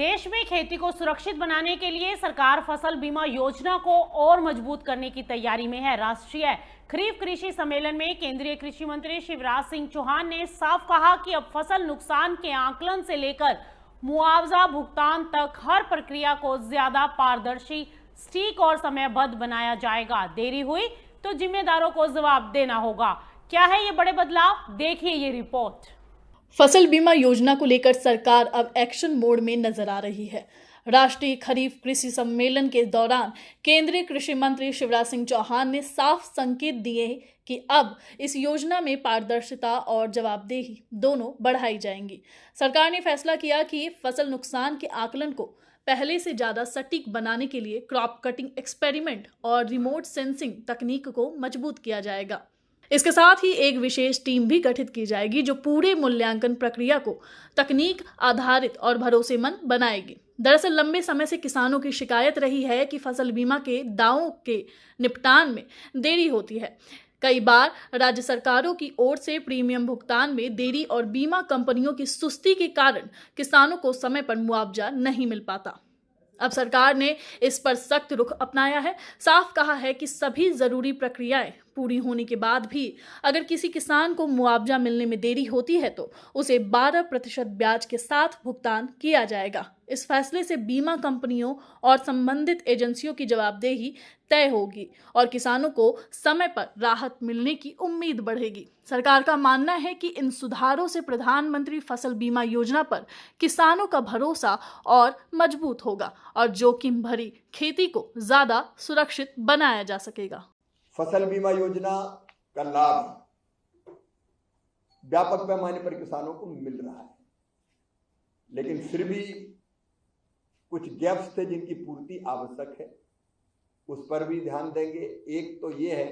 देश में खेती को सुरक्षित बनाने के लिए सरकार फसल बीमा योजना को और मजबूत करने की तैयारी में है। राष्ट्रीय खरीफ कृषि सम्मेलन में केंद्रीय कृषि मंत्री शिवराज सिंह चौहान ने साफ कहा कि अब फसल नुकसान के आकलन से लेकर मुआवजा भुगतान तक हर प्रक्रिया को ज्यादा पारदर्शी, सटीक और समयबद्ध बनाया जाएगा। देरी हुई तो जिम्मेदारों को जवाब देना होगा। क्या है ये बड़े बदलाव, देखिए ये रिपोर्ट। फसल बीमा योजना को लेकर सरकार अब एक्शन मोड में नजर आ रही है। राष्ट्रीय खरीफ कृषि सम्मेलन के दौरान केंद्रीय कृषि मंत्री शिवराज सिंह चौहान ने साफ संकेत दिए कि अब इस योजना में पारदर्शिता और जवाबदेही दोनों बढ़ाई जाएंगी। सरकार ने फैसला किया कि फसल नुकसान के आकलन को पहले से ज्यादा सटीक बनाने के लिए क्रॉप कटिंग एक्सपेरिमेंट और रिमोट सेंसिंग तकनीक को मजबूत किया जाएगा। इसके साथ ही एक विशेष टीम भी गठित की जाएगी जो पूरे मूल्यांकन प्रक्रिया को तकनीक आधारित और भरोसेमंद बनाएगी। दरअसल लंबे समय से किसानों की शिकायत रही है कि फसल बीमा के दावों के निपटान में देरी होती है। कई बार राज्य सरकारों की ओर से प्रीमियम भुगतान में देरी और बीमा कंपनियों की सुस्ती के कारण किसानों को समय पर मुआवजा नहीं मिल पाता। अब सरकार ने इस पर सख्त रुख अपनाया है। साफ कहा है कि सभी जरूरी प्रक्रियाएं पूरी होने के बाद भी अगर किसी किसान को मुआवजा मिलने में देरी होती है तो उसे 12% ब्याज के साथ भुगतान किया जाएगा। इस फैसले से बीमा कंपनियों और संबंधित एजेंसियों की जवाबदेही तय होगी और किसानों को समय पर राहत मिलने की उम्मीद बढ़ेगी। सरकार का मानना है कि इन सुधारों से प्रधानमंत्री फसल बीमा योजना पर किसानों का भरोसा और मजबूत होगा और जोखिम भरी खेती को ज्यादा सुरक्षित बनाया जा सकेगा। फसल बीमा योजना का लाभ व्यापक पैमाने पर किसानों को मिल रहा है, लेकिन फिर भी कुछ गैप्स थे जिनकी पूर्ति आवश्यक है, उस पर भी ध्यान देंगे। एक तो ये है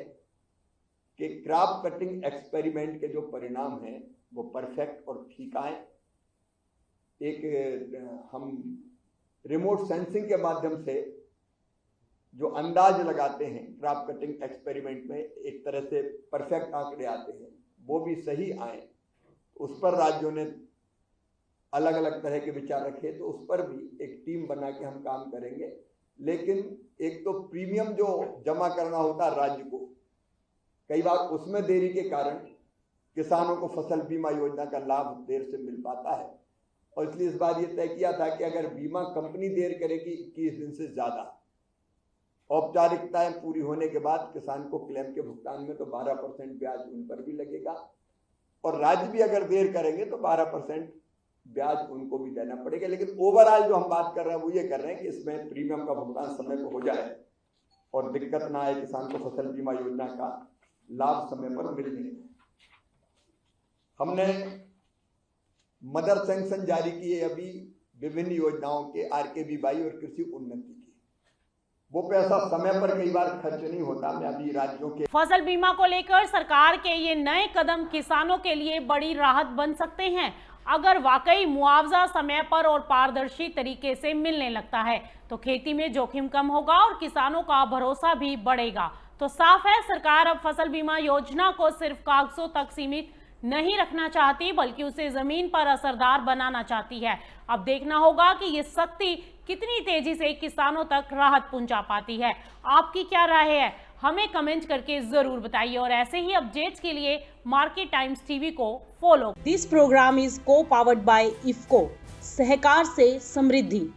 कि क्रॉप कटिंग एक्सपेरिमेंट के जो परिणाम हैं वो परफेक्ट और ठीक आए। एक हम रिमोट सेंसिंग के माध्यम से जो अंदाज लगाते हैं क्रॉप कटिंग एक्सपेरिमेंट में, एक तरह से परफेक्ट आंकड़े आते हैं, वो भी सही आए। उस पर राज्यों ने अलग अलग तरह के विचार रखे, तो उस पर भी एक टीम बना के हम काम करेंगे। लेकिन एक तो प्रीमियम जो जमा करना होता है राज्य को, कई बार उसमें देरी के कारण किसानों को फसल बीमा योजना का लाभ देर से मिल पाता है, और इसलिए इस बार ये तय किया था कि अगर बीमा कंपनी देर करेगी 21 दिन से ज्यादा, औपचारिकताएं पूरी होने के बाद किसान को क्लेम के भुगतान में तो 12% ब्याज उन पर भी लगेगा, और राज्य भी अगर देर करेंगे तो 12% ब्याज उनको भी देना पड़ेगा। लेकिन ओवरऑल जो हम बात कर रहे हैं वो ये कर रहे हैं कि इसमें प्रीमियम का भुगतान समय पर हो जाए और दिक्कत ना आए किसान को फसल बीमा योजना का लाभ समय पर मिल जाए। हमने मदर सैंक्शन जारी किए अभी विभिन्न योजनाओं के, RKBY और कृषि उन्नति की। वो पैसा समय पर कई बार खर्च नहीं होता। मैं अभी राज्यों के फसल बीमा को लेकर सरकार के ये नए कदम किसानों के लिए बड़ी राहत बन सकते हैं। अगर वाकई मुआवजा समय पर और पारदर्शी तरीके से मिलने लगता है तो खेती में जोखिम कम होगा और किसानों का भरोसा भी बढ़ेगा। तो साफ है, सरकार अब फसल बीमा योजना को सिर्फ कागजों तक सीमित नहीं रखना चाहती, बल्कि उसे जमीन पर असरदार बनाना चाहती है। अब देखना होगा कि ये सख्ती कितनी तेजी से किसानों तक राहत पहुंचा पाती है। आपकी क्या राय है, हमें कमेंट करके जरूर बताइए, और ऐसे ही अपडेट्स के लिए मार्केट टाइम्स टीवी को फॉलो। दिस प्रोग्राम इज को पावर्ड बाय इफको, सहकार से समृद्धि।